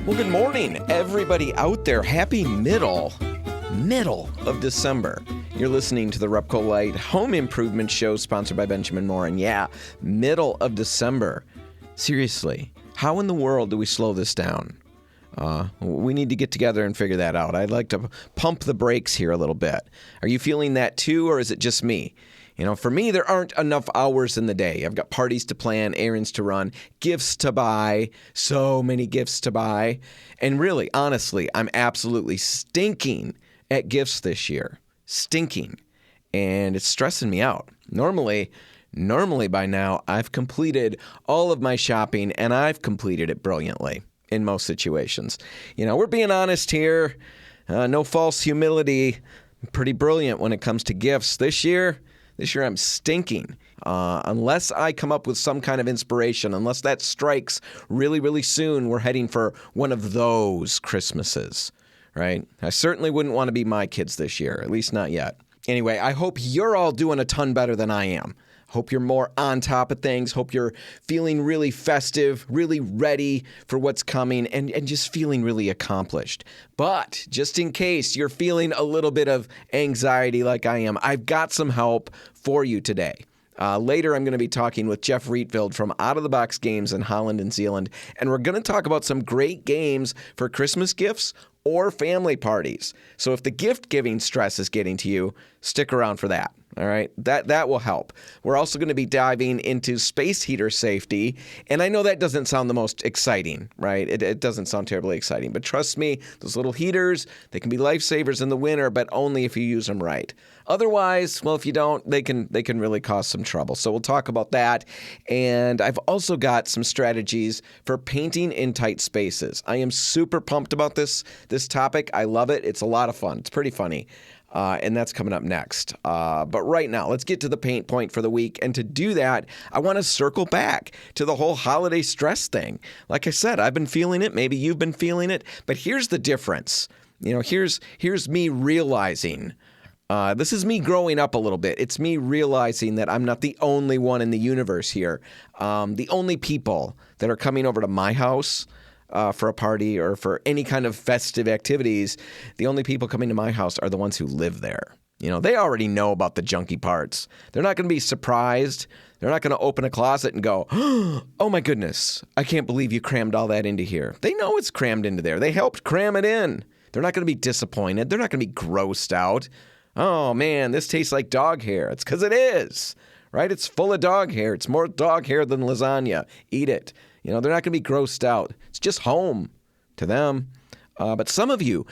Well, good morning, everybody out there. Happy middle of December. You're listening to the RepcoLite Home Improvement Show, sponsored by Benjamin Moore. And yeah, middle of December. Seriously, how in the world do we slow this down? We need to get together and figure that out. I'd like to pump the brakes here a little bit. Are you feeling that too, or is it just me? You know, for me, there aren't enough hours in the day. I've got parties to plan, errands to run, gifts to buy, so many gifts to buy. And really, honestly, I'm absolutely stinking at gifts this year. Stinking. And it's stressing me out. Normally by now, I've completed all of my shopping, and I've completed it brilliantly in most situations. You know, we're being honest here. No false humility. I'm pretty brilliant when it comes to gifts. This year I'm stinking. Unless I come up with some kind of inspiration, unless that strikes really, really soon, we're heading for one of those Christmases, right? I certainly wouldn't want to be my kids this year, at least not yet. Anyway, I hope you're all doing a ton better than I am. Hope you're more on top of things. Hope you're feeling really festive, really ready for what's coming, and just feeling really accomplished. But just in case you're feeling a little bit of anxiety like I am, I've got some help for you today. Later, I'm going to be talking with Jeff Rietveld from Out of the Box Games in Holland and Zealand, and we're going to talk about some great games for Christmas gifts or family parties. So if the gift-giving stress is getting to you, stick around for that. All right, that will help. We're also going to be diving into space heater safety, and I know that doesn't sound the most exciting, right? It doesn't sound terribly exciting, but trust me, those little heaters, they can be lifesavers in the winter, but only if you use them right. Otherwise, well, if you don't, they can really cause some trouble. So we'll talk about that, and I've also got some strategies for painting in tight spaces. I am super pumped about this topic. I love it. It's a lot of fun. It's pretty funny. And that's coming up next. But right now, let's get to the paint point for the week. And to do that, I want to circle back to the whole holiday stress thing. Like I said, I've been feeling it. Maybe you've been feeling it. But here's the difference. You know, here's me realizing. This is me growing up a little bit. It's me realizing that I'm not the only one in the universe here. The only people that are coming over to my house for a party or for any kind of festive activities, the only people coming to my house are the ones who live there. You know, they already know about the junky parts. They're not going to be surprised. They're not going to open a closet and go, oh my goodness, I can't believe you crammed all that into here. They know it's crammed into there. They helped cram it in. They're not going to be disappointed. They're not going to be grossed out. Oh man, this tastes like dog hair. It's because it is, right? It's full of dog hair. It's more dog hair than lasagna. Eat it. You know, they're not going to be grossed out. It's just home to them. But some of you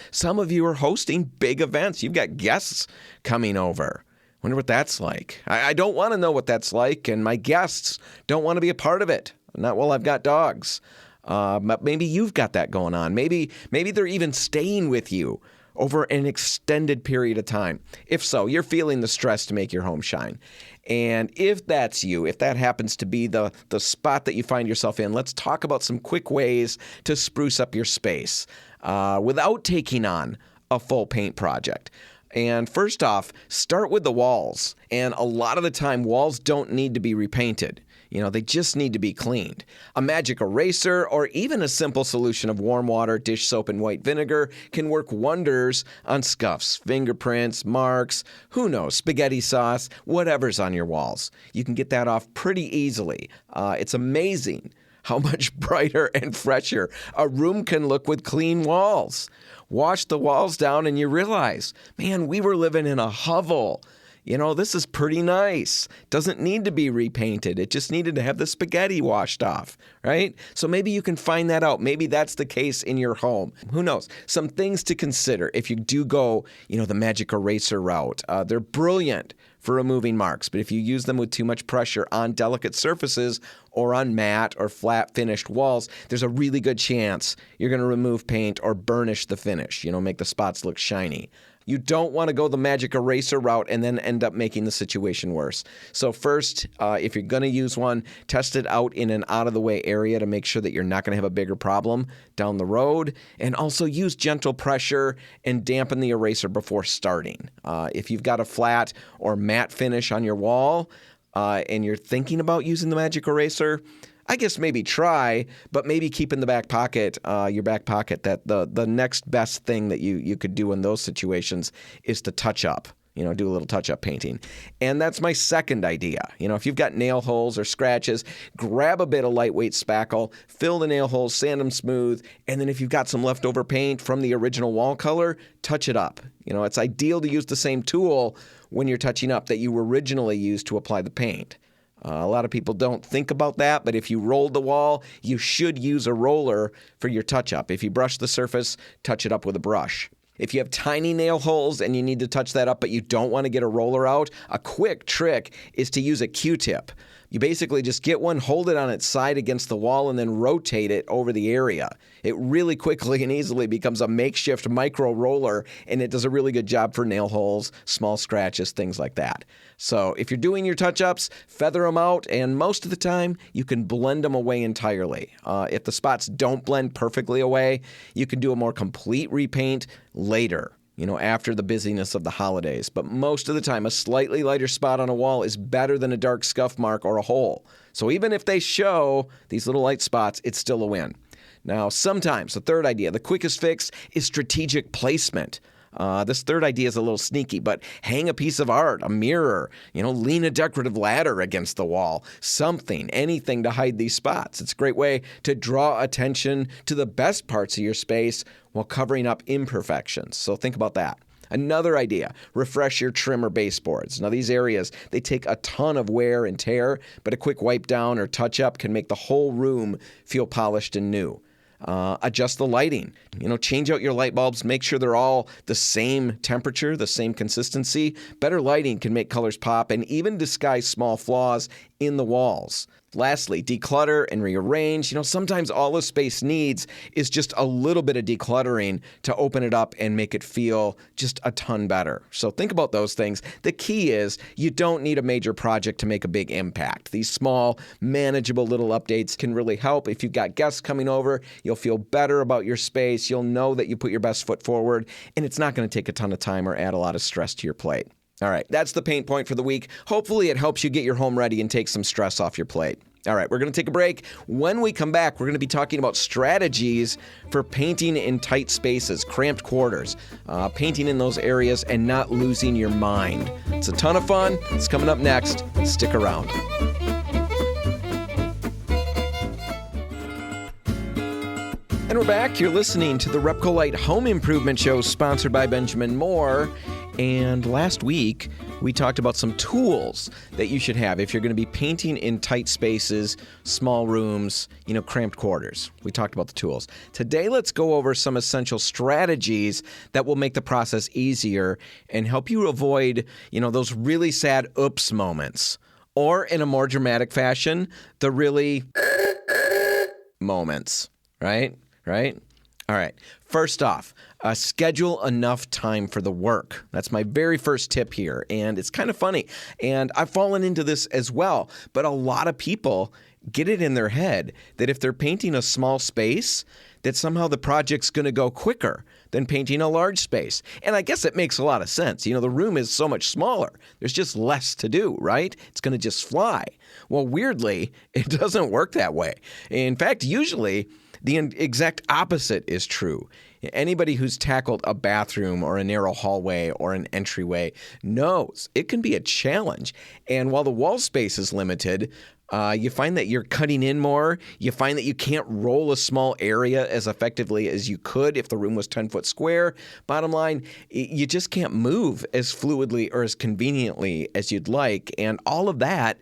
are hosting big events. You've got guests coming over. Wonder what that's like. I don't want to know what that's like, and my guests don't want to be a part of it. Not while I've got dogs. But maybe you've got that going on. Maybe they're even staying with you over an extended period of time. If so, you're feeling the stress to make your home shine. And if that's you, if that happens to be the spot that you find yourself in, let's talk about some quick ways to spruce up your space without taking on a full paint project. And first off, start with the walls. And a lot of the time, walls don't need to be repainted. You know, they just need to be cleaned. A magic eraser or even a simple solution of warm water, dish soap, and white vinegar can work wonders on scuffs, fingerprints, marks, who knows, spaghetti sauce, whatever's on your walls. You can get that off pretty easily. It's amazing how much brighter and fresher a room can look with clean walls. Wash the walls down and you realize, man, we were living in a hovel. You know, this is pretty nice. Doesn't need to be repainted. It just needed to have the spaghetti washed off, right? So maybe you can find that out. Maybe that's the case in your home. Who knows? Some things to consider if you do go, the magic eraser route. They're brilliant for removing marks, but if you use them with too much pressure on delicate surfaces or on matte or flat finished walls, there's a really good chance you're going to remove paint or burnish the finish, make the spots look shiny. You don't want to go the magic eraser route and then end up making the situation worse. So first, if you're going to use one, test it out in an out-of-the-way area to make sure that you're not going to have a bigger problem down the road. And also use gentle pressure and dampen the eraser before starting. If you've got a flat or matte finish on your wall and you're thinking about using the magic eraser, I guess maybe try, but maybe keep in the back pocket, your back pocket, that the next best thing that you could do in those situations is to touch up. Do a little touch-up painting. And that's my second idea. If you've got nail holes or scratches, grab a bit of lightweight spackle, fill the nail holes, sand them smooth, and then if you've got some leftover paint from the original wall color, touch it up. It's ideal to use the same tool when you're touching up that you originally used to apply the paint. A lot of people don't think about that, but if you rolled the wall, you should use a roller for your touch-up. If you brush the surface, touch it up with a brush. If you have tiny nail holes and you need to touch that up, but you don't want to get a roller out, a quick trick is to use a Q-tip. You basically just get one, hold it on its side against the wall, and then rotate it over the area. It really quickly and easily becomes a makeshift micro roller, and it does a really good job for nail holes, small scratches, things like that. So if you're doing your touch-ups, feather them out, and most of the time, you can blend them away entirely. If the spots don't blend perfectly away, you can do a more complete repaint later. After the busyness of the holidays. But most of the time, a slightly lighter spot on a wall is better than a dark scuff mark or a hole. So even if they show these little light spots, it's still a win. Now, sometimes, the third idea, the quickest fix is strategic placement. This third idea is a little sneaky, but hang a piece of art, a mirror, lean a decorative ladder against the wall, something, anything to hide these spots. It's a great way to draw attention to the best parts of your space while covering up imperfections. So think about that. Another idea, refresh your trim or baseboards. Now these areas, they take a ton of wear and tear, but a quick wipe down or touch up can make the whole room feel polished and new. Adjust the lighting. Change out your light bulbs. Make sure they're all the same temperature, the same consistency. Better lighting can make colors pop and even disguise small flaws in the walls. Lastly, declutter and rearrange. Sometimes all a space needs is just a little bit of decluttering to open it up and make it feel just a ton better. So think about those things. The key is you don't need a major project to make a big impact. These small, manageable little updates can really help. If you've got guests coming over, you'll feel better about your space. You'll know that you put your best foot forward, and it's not going to take a ton of time or add a lot of stress to your plate. All right, that's the paint point for the week. Hopefully it helps you get your home ready and take some stress off your plate. All right, we're going to take a break. When we come back, we're going to be talking about strategies for painting in tight spaces, cramped quarters, painting in those areas and not losing your mind. It's a ton of fun. It's coming up next. Stick around. And we're back. You're listening to the RepcoLite Home Improvement Show, sponsored by Benjamin Moore. And last week, we talked about some tools that you should have if you're going to be painting in tight spaces, small rooms, cramped quarters. We talked about the tools. Today, let's go over some essential strategies that will make the process easier and help you avoid, those really sad oops moments. Or in a more dramatic fashion, the really moments, right? All right. First off, schedule enough time for the work. That's my very first tip here. And it's kind of funny. And I've fallen into this as well. But a lot of people get it in their head that if they're painting a small space, that somehow the project's going to go quicker than painting a large space. And I guess it makes a lot of sense. The room is so much smaller. There's just less to do, right? It's going to just fly. Well, weirdly, it doesn't work that way. In fact, usually the exact opposite is true. Anybody who's tackled a bathroom or a narrow hallway or an entryway knows it can be a challenge. And while the wall space is limited, you find that you're cutting in more. You find that you can't roll a small area as effectively as you could if the room was 10 foot square. Bottom line, you just can't move as fluidly or as conveniently as you'd like. And all of that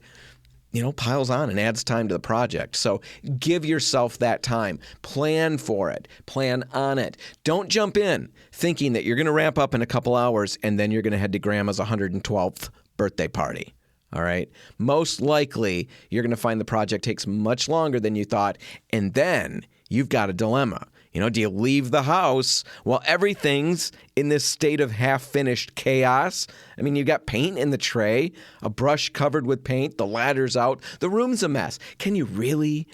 piles on and adds time to the project. So give yourself that time. Plan for it. Plan on it. Don't jump in thinking that you're going to wrap up in a couple hours and then you're going to head to Grandma's 112th birthday party. All right? Most likely, you're going to find the project takes much longer than you thought, and then you've got a dilemma. Do you leave the house while everything's in this state of half-finished chaos? I mean, you've got paint in the tray, a brush covered with paint, the ladder's out, the room's a mess. Can you really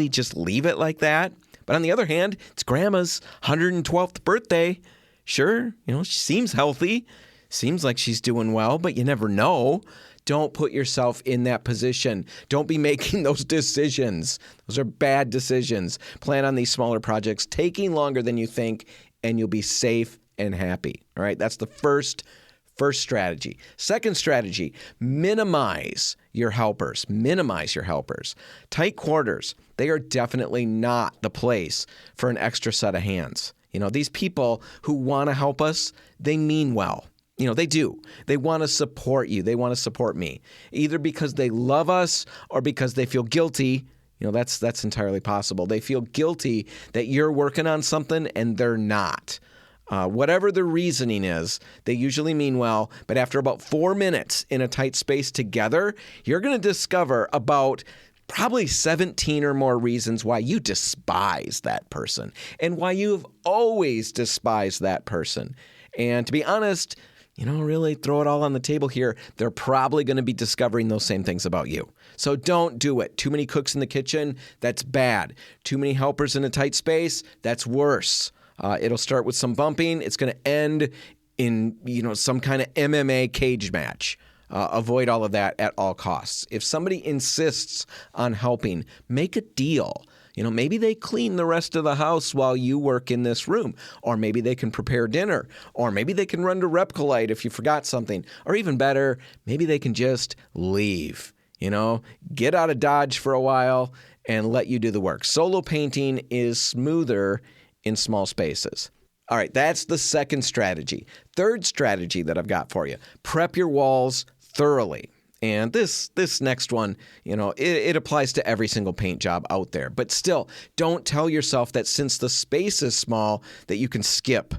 just leave it like that? But on the other hand, it's Grandma's 112th birthday. Sure, she seems healthy, seems like she's doing well, but you never know. Don't put yourself in that position. Don't be making those decisions. Those are bad decisions. Plan on these smaller projects taking longer than you think, and you'll be safe and happy. All right, that's the first strategy. Second strategy, minimize your helpers. Minimize your helpers. Tight quarters, they are definitely not the place for an extra set of hands. These people who want to help us, they mean well. They do. They want to support you. They want to support me, either because they love us or because they feel guilty. That's entirely possible. They feel guilty that you're working on something and they're not. Whatever the reasoning is, they usually mean well, but after about 4 minutes in a tight space together, you're going to discover about probably 17 or more reasons why you despise that person and why you've always despised that person. And to be honest, really throw it all on the table here, they're probably going to be discovering those same things about you. So don't do it. Too many cooks in the kitchen, that's bad. Too many helpers in a tight space, that's worse. It'll start with some bumping. It's going to end in, some kind of MMA cage match. Avoid all of that at all costs. If somebody insists on helping, make a deal. Maybe they clean the rest of the house while you work in this room. Or maybe they can prepare dinner. Or maybe they can run to RepcoLite if you forgot something. Or even better, maybe they can just leave. Get out of Dodge for a while and let you do the work. Solo painting is smoother in small spaces. All right, that's the second strategy. Third strategy that I've got for you, prep your walls thoroughly. And this next one, it applies to every single paint job out there. But still, don't tell yourself that since the space is small that you can skip,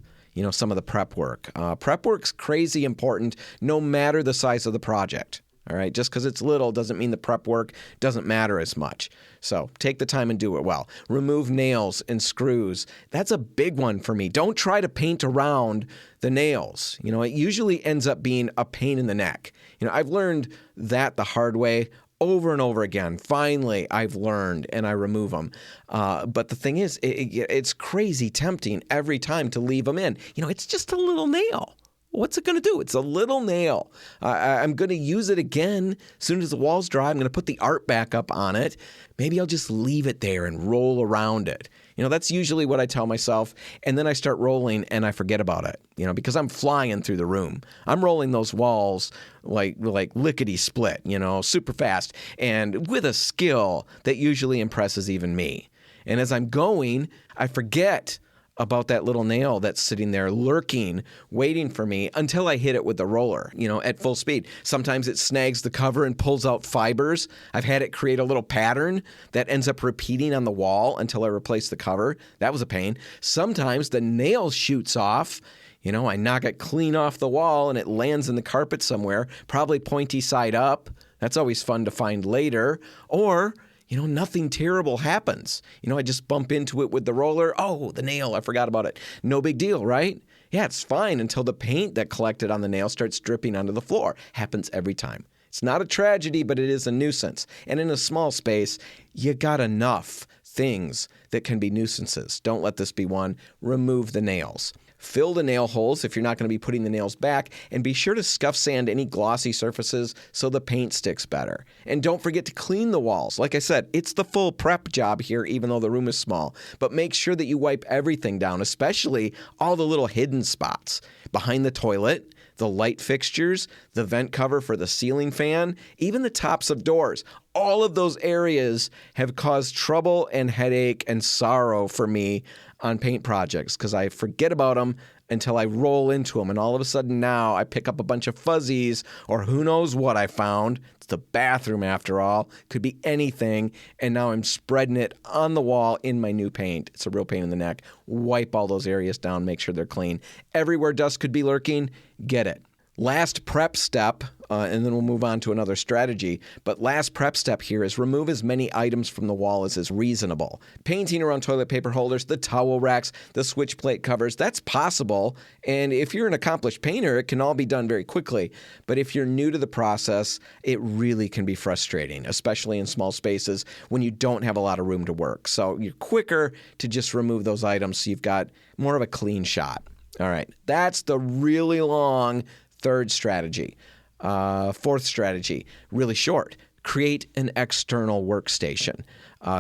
some of the prep work. Prep work's crazy important no matter the size of the project. All right, just because it's little doesn't mean the prep work doesn't matter as much. So take the time and do it well. Remove nails and screws. That's a big one for me. Don't try to paint around the nails. It usually ends up being a pain in the neck. I've learned that the hard way over and over again. Finally, I've learned and I remove them. But the thing is, it's crazy tempting every time to leave them in. It's just a little nail. What's it going to do? It's a little nail. I'm going to use it again as soon as the wall's dry. I'm going to put the art back up on it. Maybe I'll just leave it there and roll around it. That's usually what I tell myself. And then I start rolling and I forget about it, because I'm flying through the room. I'm rolling those walls like lickety split, super fast and with a skill that usually impresses even me. And as I'm going, I forget about that little nail that's sitting there lurking, waiting for me until I hit it with the roller, at full speed. Sometimes it snags the cover and pulls out fibers. I've had it create a little pattern that ends up repeating on the wall until I replace the cover. That was a pain. Sometimes the nail shoots off. I knock it clean off the wall and it lands in the carpet somewhere, probably pointy side up. That's always fun to find later. Or nothing terrible happens. I just bump into it with the roller. Oh, the nail, I forgot about it. No big deal, right? Yeah, it's fine until the paint that collected on the nail starts dripping onto the floor. Happens every time. It's not a tragedy, but it is a nuisance. And in a small space, you got enough things that can be nuisances. Don't let this be one. Remove the nails. Fill the nail holes if you're not going to be putting the nails back, and be sure to scuff sand any glossy surfaces so the paint sticks better. And don't forget to clean the walls. Like I said, it's the full prep job here, even though the room is small. But make sure that you wipe everything down, especially all the little hidden spots. Behind the toilet, the light fixtures, the vent cover for the ceiling fan, even the tops of doors. All of those areas have caused trouble and headache and sorrow for me on paint projects because I forget about them until I roll into them. And all of a sudden now I pick up a bunch of fuzzies or who knows what I found. It's the bathroom after all. Could be anything. And now I'm spreading it on the wall in my new paint. It's a real pain in the neck. Wipe all those areas down. Make sure they're clean. Everywhere dust could be lurking, get it. Last prep step, and then we'll move on to another strategy, but last prep step here is remove as many items from the wall as is reasonable. Painting around toilet paper holders, the towel racks, the switch plate covers, that's possible, and if you're an accomplished painter, it can all be done very quickly. But if you're new to the process, it really can be frustrating, especially in small spaces when you don't have a lot of room to work. So you're quicker to just remove those items so you've got more of a clean shot. All right, that's the really long third strategy. Fourth strategy, really short. Create an external workstation.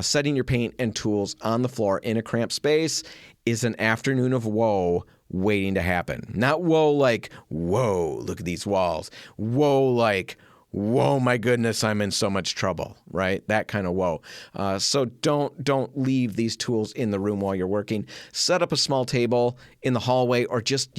Setting your paint and tools on the floor in a cramped space is an afternoon of woe waiting to happen. Not woe like, whoa, look at these walls. Woe like, whoa, my goodness, I'm in so much trouble, right? That kind of woe. So don't leave these tools in the room while you're working. Set up a small table in the hallway or just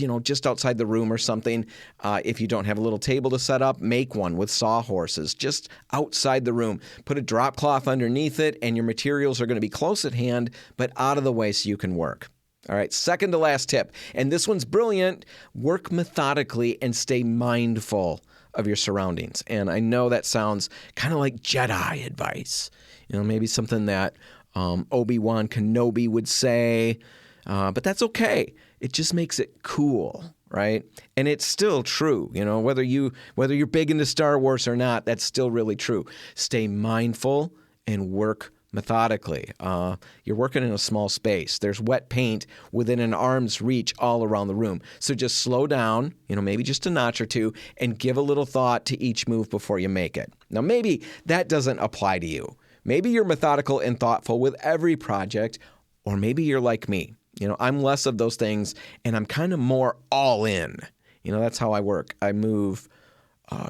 outside the room or something. If you don't have a little table to set up, make one with sawhorses just outside the room. Put a drop cloth underneath it, and your materials are going to be close at hand, but out of the way so you can work. All right, second to last tip, and this one's brilliant. Work methodically and stay mindful of your surroundings. And I know that sounds kind of like Jedi advice, maybe something that Obi-Wan Kenobi would say, but that's okay. It just makes it cool, right? And it's still true, whether you're big into Star Wars or not, that's still really true. Stay mindful and work methodically. You're working in a small space. There's wet paint within an arm's reach all around the room. So just slow down, maybe just a notch or two, and give a little thought to each move before you make it. Now, maybe that doesn't apply to you. Maybe you're methodical and thoughtful with every project, or maybe you're like me. I'm less of those things, and I'm kind of more all in. That's how I work. I move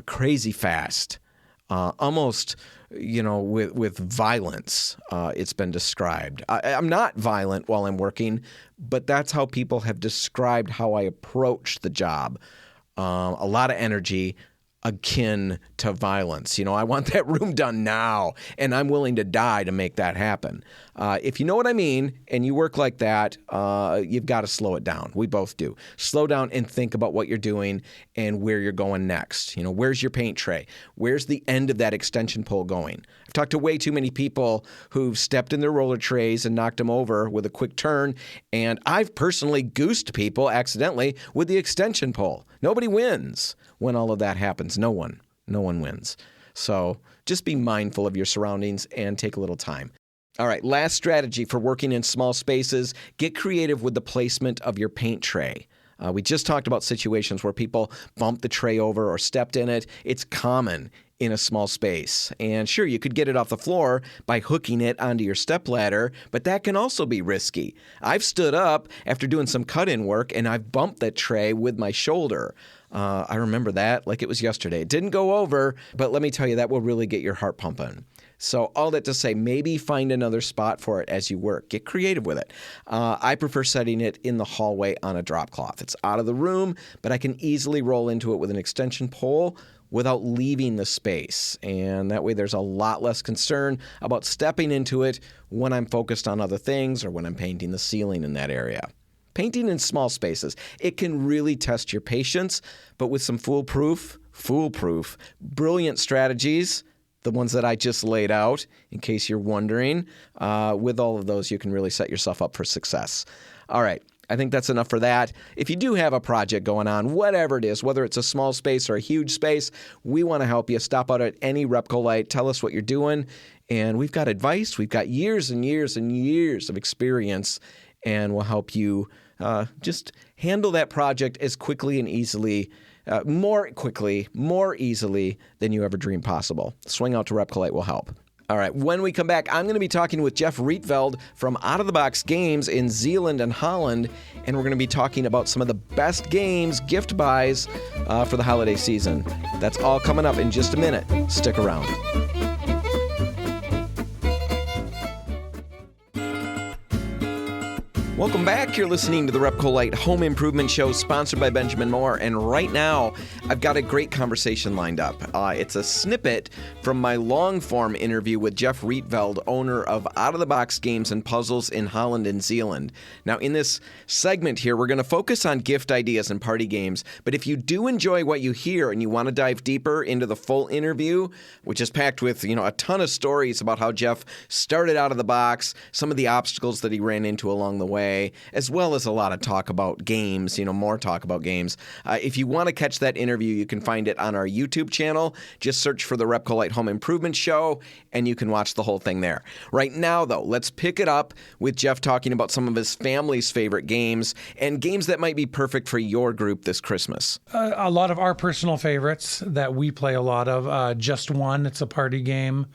crazy fast, almost with violence, it's been described. I'm not violent while I'm working, but that's how people have described how I approach the job. A lot of energy akin to violence. I want that room done now, and I'm willing to die to make that happen. If you know what I mean, and you work like that, you've got to slow it down. We both do. Slow down and think about what you're doing and where you're going next. Where's your paint tray? Where's the end of that extension pole going? I've talked to way too many people who've stepped in their roller trays and knocked them over with a quick turn, and I've personally goosed people accidentally with the extension pole. Nobody wins when all of that happens. No one wins. So just be mindful of your surroundings and take a little time. All right, last strategy for working in small spaces, get creative with the placement of your paint tray. We just talked about situations where people bumped the tray over or stepped in it. It's common in a small space. And sure, you could get it off the floor by hooking it onto your stepladder, but that can also be risky. I've stood up after doing some cut-in work, and I've bumped that tray with my shoulder. I remember that like it was yesterday. It didn't go over, but let me tell you, that will really get your heart pumping. So all that to say, maybe find another spot for it as you work. Get creative with it. I prefer setting it in the hallway on a drop cloth. It's out of the room, but I can easily roll into it with an extension pole without leaving the space. And that way there's a lot less concern about stepping into it when I'm focused on other things or when I'm painting the ceiling in that area. Painting in small spaces, it can really test your patience, but with some foolproof, brilliant strategies, the ones that I just laid out, in case you're wondering, with all of those, you can really set yourself up for success. All right. I think that's enough for that. If you do have a project going on, whatever it is, whether it's a small space or a huge space, we want to help you. Stop out at any RepcoLite. Tell us what you're doing. And we've got advice. We've got years and years and years of experience, and we'll help you just handle that project as quickly and easily, more easily than you ever dreamed possible. Swing out to RepcoLite will help. All right, when we come back, I'm going to be talking with Jeff Rietveld from Out of the Box Games in Zeeland and Holland, and we're going to be talking about some of the best games, gift buys for the holiday season. That's all coming up in just a minute. Stick around. Welcome back. You're listening to the RepcoLite Home Improvement Show, sponsored by Benjamin Moore. And right now, I've got a great conversation lined up. It's a snippet from my long-form interview with Jeff Rietveld, owner of Out of the Box Games and Puzzles in Holland and Zeeland. Now, in this segment here, we're going to focus on gift ideas and party games. But if you do enjoy what you hear and you want to dive deeper into the full interview, which is packed with, a ton of stories about how Jeff started Out of the Box, some of the obstacles that he ran into along the way, away, as well as a lot of talk about games, more talk about games. If you want to catch that interview, you can find it on our YouTube channel. Just search for the RepcoLite Home Improvement Show, and you can watch the whole thing there. Right now, though, let's pick it up with Jeff talking about some of his family's favorite games and games that might be perfect for your group this Christmas. A lot of our personal favorites that we play a lot of. Just One, it's a party game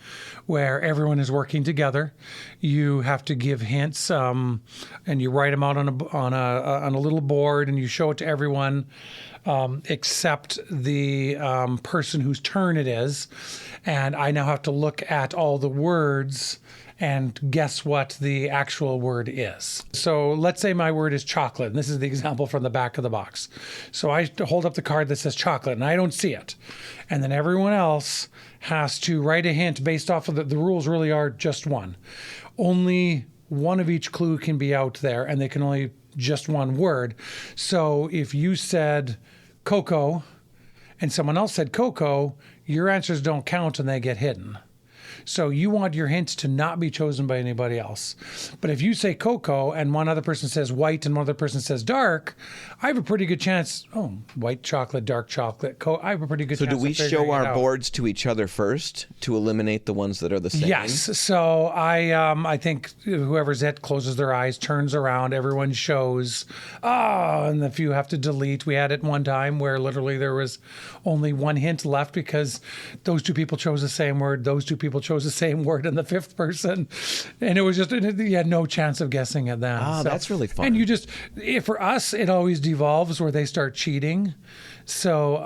where everyone is working together. You have to give hints, and you write them out on a little board, and you show it to everyone except the person whose turn it is. And I now have to look at all the words and guess what the actual word is. So let's say my word is chocolate, and this is the example from the back of the box. So I hold up the card that says chocolate, and I don't see it. And then everyone else has to write a hint based off of the rules really are just one. Only one of each clue can be out there, and they can only just one word. So if you said cocoa and someone else said cocoa, your answers don't count and they get hidden. So you want your hints to not be chosen by anybody else. But if you say cocoa and one other person says white and one other person says dark, I have a pretty good chance. Oh, white chocolate, dark chocolate. I have a pretty good chance. So do we show our boards to each other first to eliminate the ones that are the same? Yes. So I think whoever's it closes their eyes, turns around, everyone shows. And if you have to delete, we had it one time where literally there was only one hint left because those two people chose the same word. Those two people chose the same word in the fifth person. And it was just, you had no chance of guessing it then. Ah, so, that's really fun. And for us, it always devolves where they start cheating. So,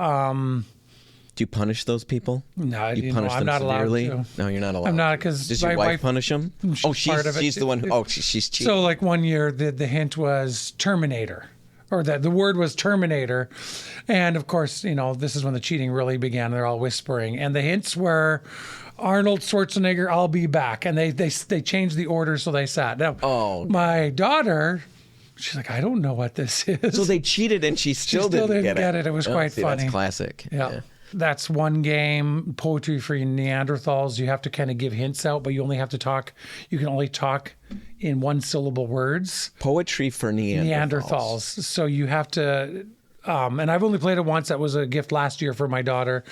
do you punish those people? No, you punish them not severely? Allowed to. No, you're not allowed. I'm not, because does your wife punish them? She's the one who. She's cheating. So, like one year, the hint was Terminator, or the word was Terminator, and of course, this is when the cheating really began. They're all whispering, and the hints were Arnold Schwarzenegger, I'll be back, and they changed the order so they sat. Now, my daughter. She's like, I don't know what this is. So they cheated and she still didn't get it. It was quite funny. That's classic. Yeah. That's one game. Poetry for Neanderthals. You have to kind of give hints out, but you only have to talk. You can only talk in one syllable words. Poetry for Neanderthals. So you have to... and I've only played it once. That was a gift last year for my daughter.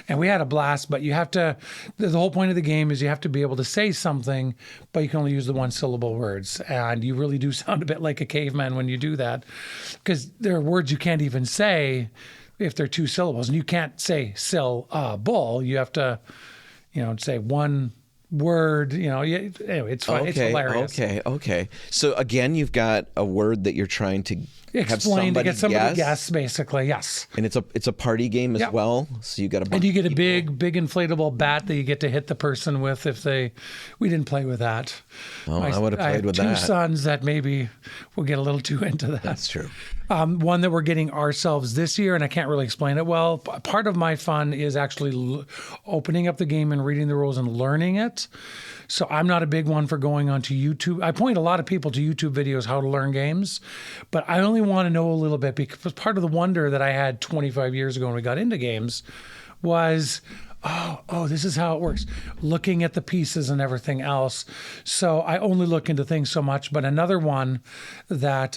And we had a blast, but you have to, the whole point of the game is you have to be able to say something, but you can only use the one syllable words. And you really do sound a bit like a caveman when you do that, because there are words you can't even say if they're two syllables. And you can't say bull. You have to, say one word, anyway, it's fun. It's hilarious. Okay. So again, you've got a word that you're trying to explain to get somebody to guess, basically. Yes. And it's a party game as well. So you got and you get a big inflatable bat that you get to hit the person with we didn't play with that. Oh, I would have played with that. I have two sons that maybe will get a little too into that. That's true. One that we're getting ourselves this year, and I can't really explain it well. Part of my fun is actually opening up the game and reading the rules and learning it. So I'm not a big one for going onto YouTube. I point a lot of people to YouTube videos how to learn games, but I only want to know a little bit, because part of the wonder that I had 25 years ago when we got into games was, this is how it works. Looking at the pieces and everything else. So I only look into things so much. But another one that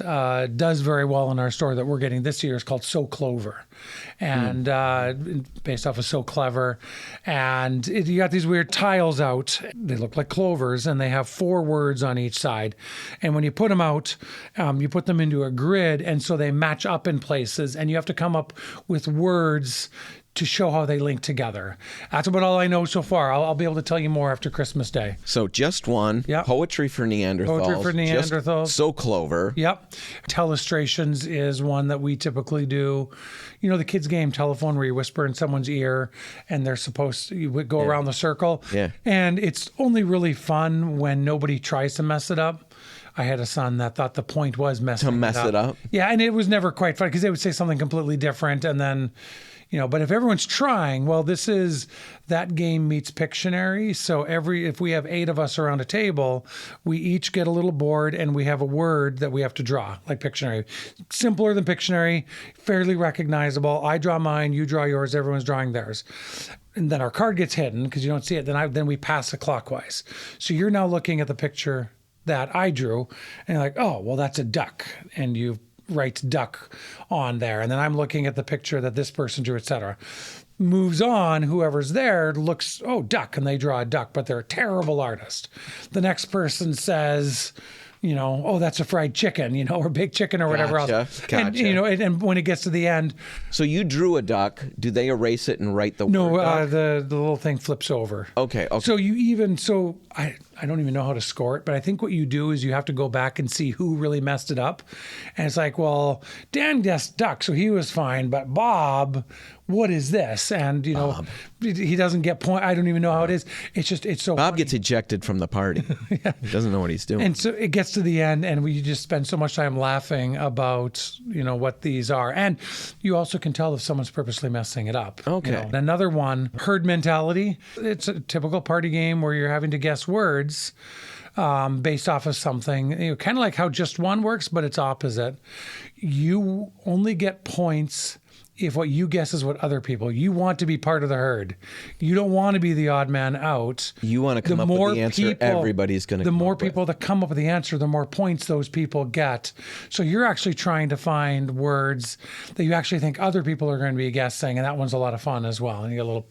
does very well in our store that we're getting this year is called So Clover. And based off of So Clever. And you got these weird tiles out. They look like clovers, and they have 4 words on each side. And when you put them out, you put them into a grid, and so they match up in places. And you have to come up with words to show how they link together. That's about all I know so far. I'll be able to tell you more after Christmas Day. So just one. Yep. Poetry for Neanderthals. So Clover. Yep. Telestrations is one that we typically do. The kids' game telephone where you whisper in someone's ear and they're supposed to go around the circle. Yeah. And it's only really fun when nobody tries to mess it up. I had a son that thought the point was mess it up. Yeah, and it was never quite fun because they would say something completely different, and then... but if everyone's trying, that game meets Pictionary. So if we have 8 of us around a table, we each get a little board and we have a word that we have to draw, like Pictionary. Simpler than Pictionary, fairly recognizable. I draw mine, you draw yours, everyone's drawing theirs. And then our card gets hidden because you don't see it. Then we pass it clockwise. So you're now looking at the picture that I drew, and you're like, oh, well, that's a duck, and you write duck on there, and then I'm looking at the picture that this person drew, etc. Moves on, whoever's there looks, oh, duck, and they draw a duck, but they're a terrible artist. The next person says, oh, that's a fried chicken, or baked chicken or whatever else. Gotcha. And, and when it gets to the end. So you drew a duck. Do they erase it and write the no, word duck? the little thing flips over. Okay. So I don't even know how to score it, but I think what you do is you have to go back and see who really messed it up. And it's like, well, Dan guessed duck, so he was fine, but Bob, what is this? And, he doesn't get point. I don't even know how it is. It's so Bob funny. gets ejected from the party. Yeah. He doesn't know what he's doing. And so it gets to the end, and we just spend so much time laughing about, what these are. And you also can tell if someone's purposely messing it up. Okay. Another one, herd mentality. It's a typical party game where you're having to guess words based off of something, kind of like how just one works, but it's opposite. You only get points if what you guess is what other people, you want to be part of the herd. You don't want to be the odd man out. You want to come up with the answer everybody's going to come up with. The more people that come up with the answer, the more points those people get. So you're actually trying to find words that you actually think other people are going to be guessing, and that one's a lot of fun as well. And you get a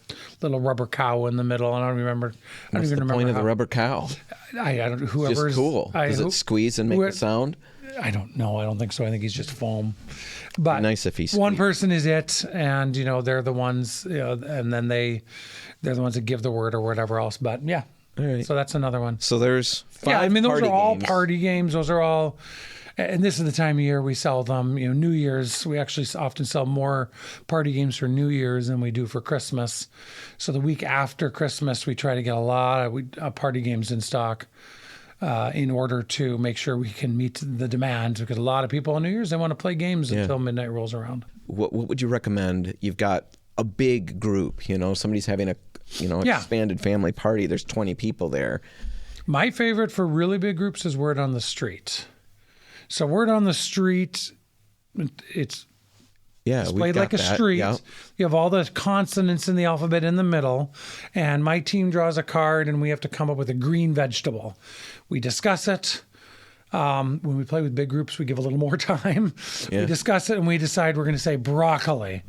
little rubber cow in the middle. I don't remember. What's the point of the rubber cow? I don't know. Whoever's just cool. Does it squeeze and make a sound? I don't know. I don't think so. I think he's just foam. But nice if he's one person is it, and they're the ones, and then they're the ones that give the word or whatever else. But yeah, all right. So that's another one. So there's 5 yeah. I mean, those party are all games. Party games. Those are all, and this is the time of year we sell them. New Year's, we actually often sell more party games for New Year's than we do for Christmas. So the week after Christmas, we try to get a lot of party games in stock. In order to make sure we can meet the demand, because a lot of people on New Year's, they want to play games until midnight rolls around. What would you recommend? You've got a big group, somebody's having a, expanded family party. There's 20 people there. My favorite for really big groups is Word on the Street. So Word on the Street, it's played like a street. Yeah. You have all the consonants in the alphabet in the middle, and my team draws a card, and we have to come up with a green vegetable. We discuss it. When we play with big groups, we give a little more time. Yeah. We discuss it, and we decide we're going to say broccoli.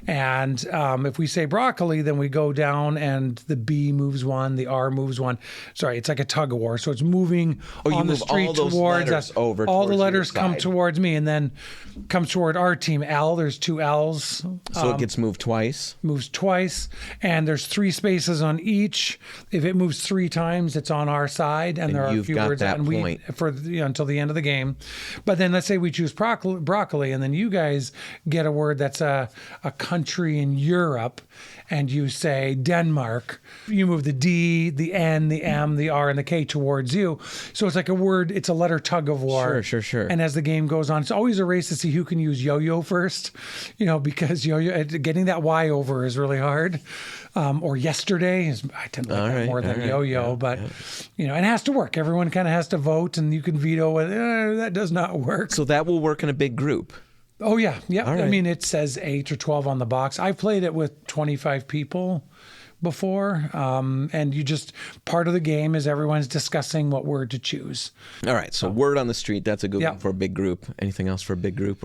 And if we say broccoli, then we go down, and the B moves one, the R moves one. Sorry, it's like a tug of war. So it's moving on the street towards us. All the letters come towards me, and then comes toward our team. L, there's 2 L's. So it gets moved twice? Moves twice, and there's 3 spaces on each. If it moves 3 times, it's on our side, and there are a few words that point. Until the end of the game. But then let's say we choose broccoli, and then you guys get a word that's a country in Europe, and you say Denmark. You move the D, the N, the M, the R, and the K towards you. So it's like a word, it's a letter tug of war. Sure. And as the game goes on, it's always a race to see who can use yo-yo first, because yo-yo, getting that Y over is really hard. Or yesterday, I tend to like that more than yo-yo, but it has to work. Everyone kind of has to vote, and you can veto it. That does not work. So that will work in a big group. Oh, yeah. Right. I mean, it says 8 or 12 on the box. I've played it with 25 people before. And part of the game is everyone's discussing what word to choose. All right. So Word on the Street, that's a good one for a big group. Anything else for a big group?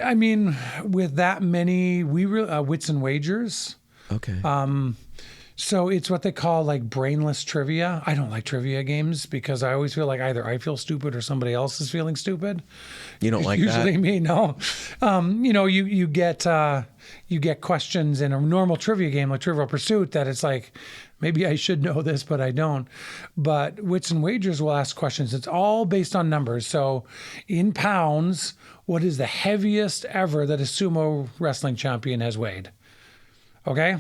I mean, with that many, Wits and Wagers. Okay. So it's what they call like brainless trivia. I don't like trivia games because I always feel like either I feel stupid or somebody else is feeling stupid. You don't like Usually that? Me, no. You get questions in a normal trivia game like Trivial Pursuit that it's like, maybe I should know this, but I don't. But Wits and Wagers will ask questions. It's all based on numbers. So in pounds, what is the heaviest ever that a sumo wrestling champion has weighed? Okay.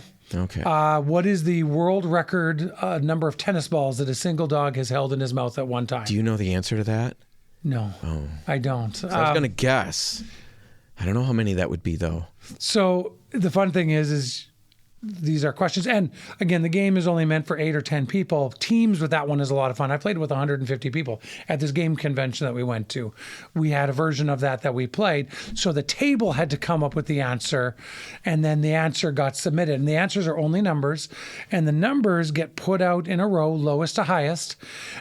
What is the world record number of tennis balls that a single dog has held in his mouth at one time? Do you know the answer to that? No, I don't. So I was going to guess. I don't know how many that would be, though. So the fun thing is these are questions. And again, the game is only meant for 8 or 10 people. Teams with that one is a lot of fun. I played with 150 people at this game convention that we went to. We had a version of that we played. So the table had to come up with the answer, and then the answer got submitted. And the answers are only numbers, and the numbers get put out in a row, lowest to highest.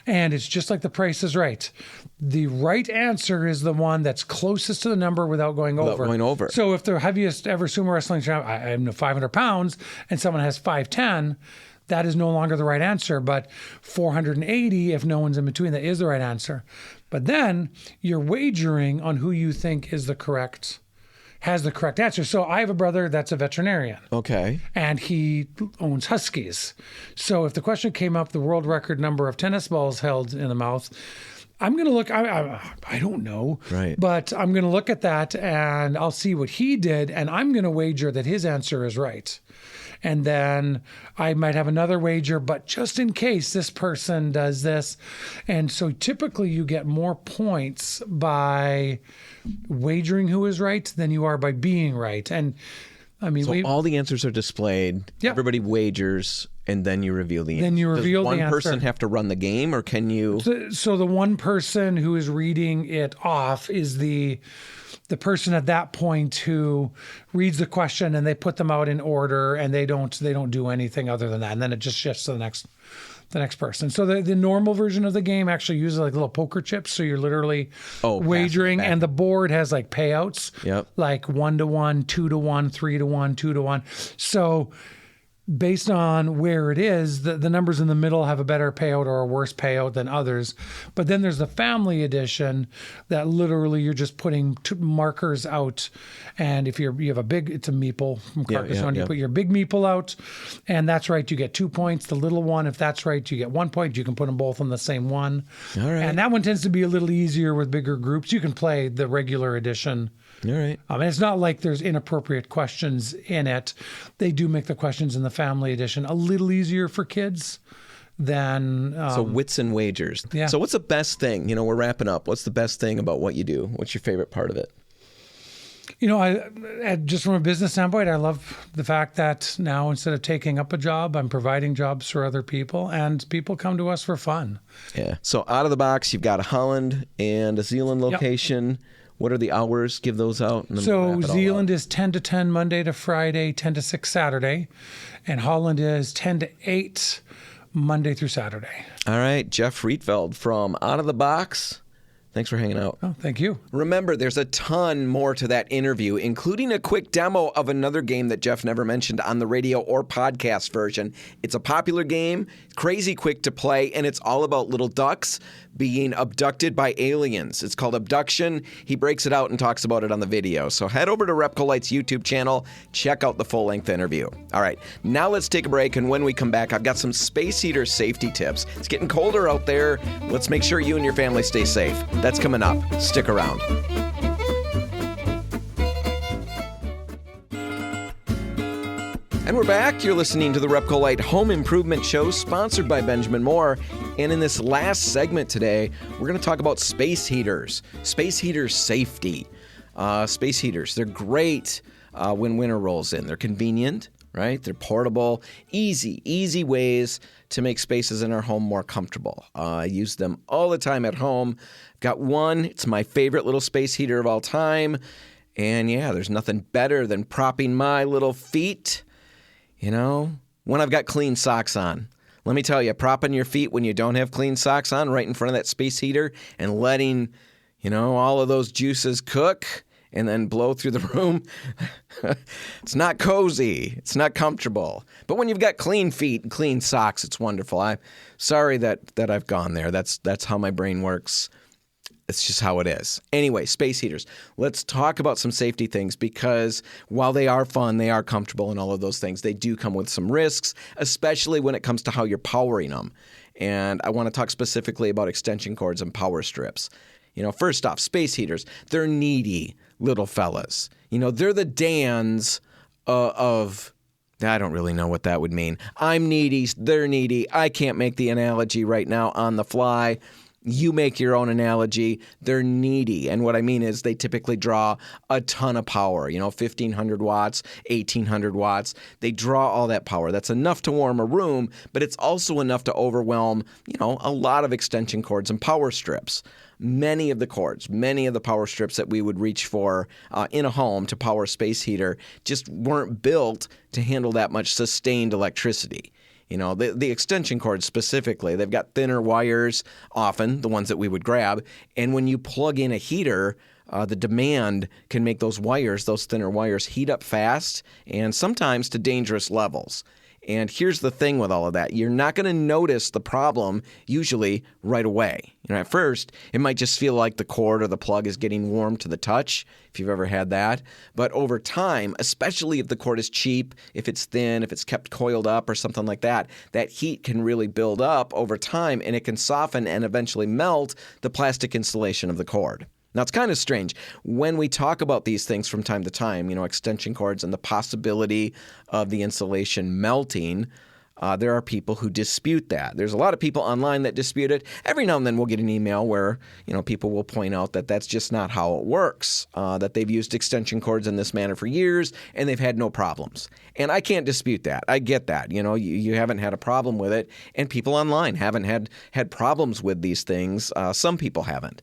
And it's just like The Price is Right. The right answer is the one that's closest to the number without going over. So if the heaviest ever sumo wrestling champ, I know 500 pounds, and someone has 510, that is no longer the right answer. But 480, if no one's in between, that is the right answer. But then you're wagering on who you think has the correct answer. So I have a brother that's a veterinarian. Okay. And he owns huskies. So if the question came up, the world record number of tennis balls held in the mouth, I'm going to look, I don't know, right. But I'm going to look at that and I'll see what he did, and I'm going to wager that his answer is right. And then I might have another wager, but just in case this person does this. And so typically you get more points by wagering who is right than you are by being right. And I mean, so all the answers are displayed. Yep. Everybody wagers, and then you reveal the answer. Then you reveal the answer. Does one person have to run the game, or can you? So the one person who is reading it off is the person at that point who reads the question, and they put them out in order, and they don't do anything other than that, and then it just shifts to the next person. So the normal version of the game actually uses like little poker chips. So you're literally wagering, and the board has like payouts, like 1-to-1, 2-to-1, 3-to-1, 2-to-1. So based on where it is, the numbers in the middle have a better payout or a worse payout than others. But then there's the family edition that literally you're just putting markers out. And if you have it's a meeple from Carcassonne, you put your big meeple out, and that's right, you get 2 points. The little one, if that's right, you get 1 point. You can put them both on the same one. All right. And that one tends to be a little easier with bigger groups. You can play the regular edition. All right. And it's not like there's inappropriate questions in it. They do make the questions in the family edition a little easier for kids than... so Wits and Wagers. Yeah. So what's the best thing? We're wrapping up. What's the best thing about what you do? What's your favorite part of it? Just from a business standpoint, I love the fact that now instead of taking up a job, I'm providing jobs for other people, and people come to us for fun. Yeah. So out of the box, you've got a Holland and a Zealand location. Yep. What are the hours? Give those out. So Zealand is 10 to 10 Monday to Friday, 10 to 6 Saturday. And Holland is 10 to 8 Monday through Saturday. All right. Jeff Rietveld from Out of the Box. Thanks for hanging out. Oh, thank you. Remember, there's a ton more to that interview, including a quick demo of another game that Jeff never mentioned on the radio or podcast version. It's a popular game, crazy quick to play, and it's all about little ducks being abducted by aliens. It's called Abduction. He breaks it out and talks about it on the video. So head over to RepcoLite's YouTube channel. Check out the full-length interview. All right, now let's take a break, and when we come back, I've got some space heater safety tips. It's getting colder out there. Let's make sure you and your family stay safe. That's coming up. Stick around. And we're back. You're listening to the RepcoLite Home Improvement Show, sponsored by Benjamin Moore. And in this last segment today, we're going to talk about space heaters. Space heater safety. Space heaters, they're great when winter rolls in. They're convenient, right? They're portable, easy ways to make spaces in our home more comfortable. I use them all the time at home. Got one. It's my favorite little space heater of all time. And yeah, there's nothing better than propping my little feet, when I've got clean socks on. Let me tell you, propping your feet when you don't have clean socks on right in front of that space heater and letting, all of those juices cook and then blow through the room, it's not cozy. It's not comfortable. But when you've got clean feet and clean socks, it's wonderful. I'm sorry that I've gone there. That's how my brain works. It's just how it is. Anyway, space heaters. Let's talk about some safety things, because while they are fun, they are comfortable and all of those things, they do come with some risks, especially when it comes to how you're powering them. And I want to talk specifically about extension cords and power strips. First off, space heaters, they're needy little fellas. They're the Dans of... I don't really know what that would mean. I'm needy, they're needy. I can't make the analogy right now on the fly. You make your own analogy. They're needy. And what I mean is they typically draw a ton of power, 1,500 watts, 1,800 watts. They draw all that power. That's enough to warm a room, but it's also enough to overwhelm, a lot of extension cords and power strips. Many of the cords, many of the power strips that we would reach for in a home to power a space heater just weren't built to handle that much sustained electricity. The extension cords specifically, they've got thinner wires, often the ones that we would grab. And when you plug in a heater, the demand can make those thinner wires, heat up fast and sometimes to dangerous levels. And here's the thing with all of that. You're not going to notice the problem usually right away. At first, it might just feel like the cord or the plug is getting warm to the touch, if you've ever had that. But over time, especially if the cord is cheap, if it's thin, if it's kept coiled up or something like that, that heat can really build up over time and it can soften and eventually melt the plastic insulation of the cord. Now, it's kind of strange. When we talk about these things from time to time, extension cords and the possibility of the insulation melting, there are people who dispute that. There's a lot of people online that dispute it. Every now and then we'll get an email where, people will point out that that's just not how it works, that they've used extension cords in this manner for years and they've had no problems. And I can't dispute that. I get that. You haven't had a problem with it, and people online haven't had problems with these things. Some people haven't.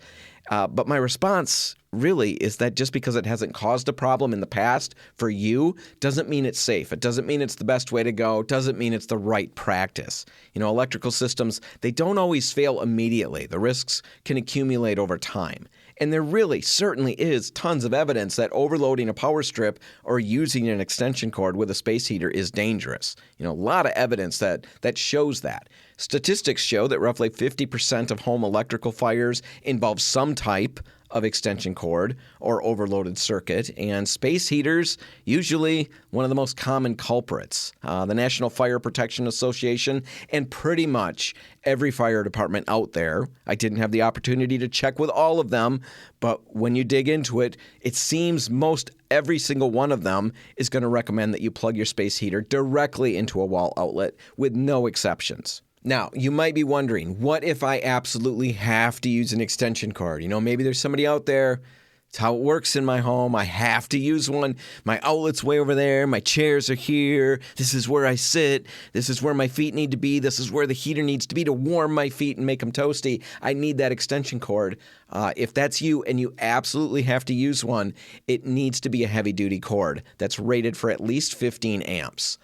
But my response really is that just because it hasn't caused a problem in the past for you doesn't mean it's safe. It doesn't mean it's the best way to go. It doesn't mean it's the right practice. Electrical systems, they don't always fail immediately. The risks can accumulate over time. And there really certainly is tons of evidence that overloading a power strip or using an extension cord with a space heater is dangerous. A lot of evidence that shows that. Statistics show that roughly 50% of home electrical fires involve some type of extension cord or overloaded circuit, and space heaters usually one of the most common culprits. The National Fire Protection Association and pretty much every fire department out there, I didn't have the opportunity to check with all of them, but when you dig into it, it seems most every single one of them is going to recommend that you plug your space heater directly into a wall outlet with no exceptions. Now, you might be wondering, what if I absolutely have to use an extension cord? Maybe there's somebody out there, it's how it works in my home. I have to use one. My outlet's way over there. My chairs are here. This is where I sit. This is where my feet need to be. This is where the heater needs to be to warm my feet and make them toasty. I need that extension cord. If that's you and you absolutely have to use one, it needs to be a heavy-duty cord that's rated for at least 15 amps.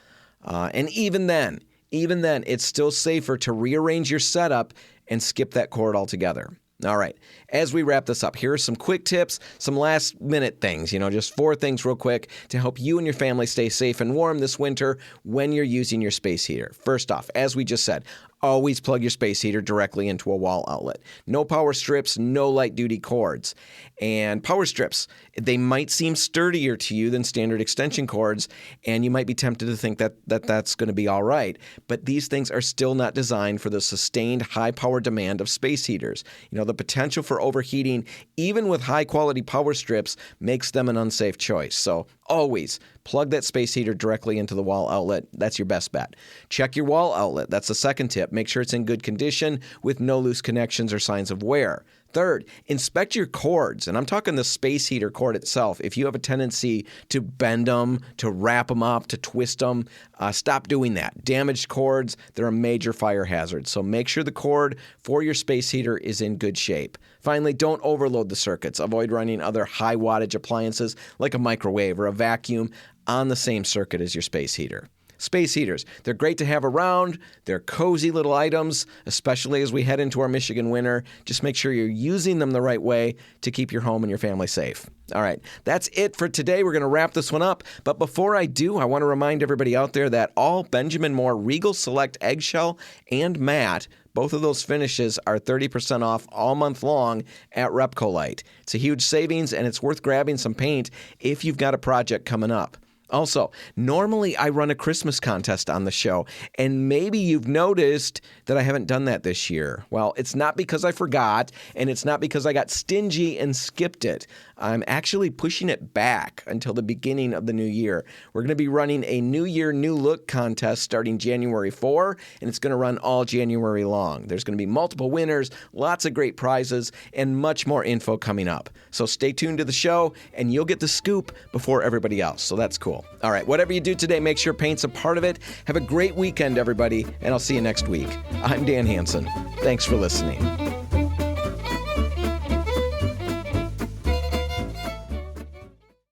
And even then, it's still safer to rearrange your setup and skip that cord altogether. All right, as we wrap this up, here are some quick tips, some last-minute things, just 4 things real quick to help you and your family stay safe and warm this winter when you're using your space heater. First off, as we just said, always plug your space heater directly into a wall outlet. No power strips, no light-duty cords. And power strips, they might seem sturdier to you than standard extension cords, and you might be tempted to think that that's going to be all right. But these things are still not designed for the sustained high-power demand of space heaters. The potential for overheating, even with high-quality power strips, makes them an unsafe choice. So always plug that space heater directly into the wall outlet. That's your best bet. Check your wall outlet. That's the second tip. Make sure it's in good condition with no loose connections or signs of wear. Third, inspect your cords, and I'm talking the space heater cord itself. If you have a tendency to bend them, to wrap them up, to twist them, stop doing that. Damaged cords, they're a major fire hazard, so make sure the cord for your space heater is in good shape. Finally, don't overload the circuits. Avoid running other high wattage appliances like a microwave or a vacuum on the same circuit as your space heater. Space heaters, they're great to have around. They're cozy little items, especially as we head into our Michigan winter. Just make sure you're using them the right way to keep your home and your family safe. All right, that's it for today. We're going to wrap this one up. But before I do, I want to remind everybody out there that all Benjamin Moore Regal Select Eggshell and Matte, both of those finishes are 30% off all month long at RepcoLite. It's a huge savings, and it's worth grabbing some paint if you've got a project coming up. Also, normally I run a Christmas contest on the show, and maybe you've noticed that I haven't done that this year. Well, it's not because I forgot, and it's not because I got stingy and skipped it. I'm actually pushing it back until the beginning of the new year. We're going to be running a New Year, New Look contest starting January 4, and it's going to run all January long. There's going to be multiple winners, lots of great prizes, and much more info coming up. So stay tuned to the show, and you'll get the scoop before everybody else. So that's cool. All right, whatever you do today, make sure paint's a part of it. Have a great weekend, everybody, and I'll see you next week. I'm Dan Hansen. Thanks for listening.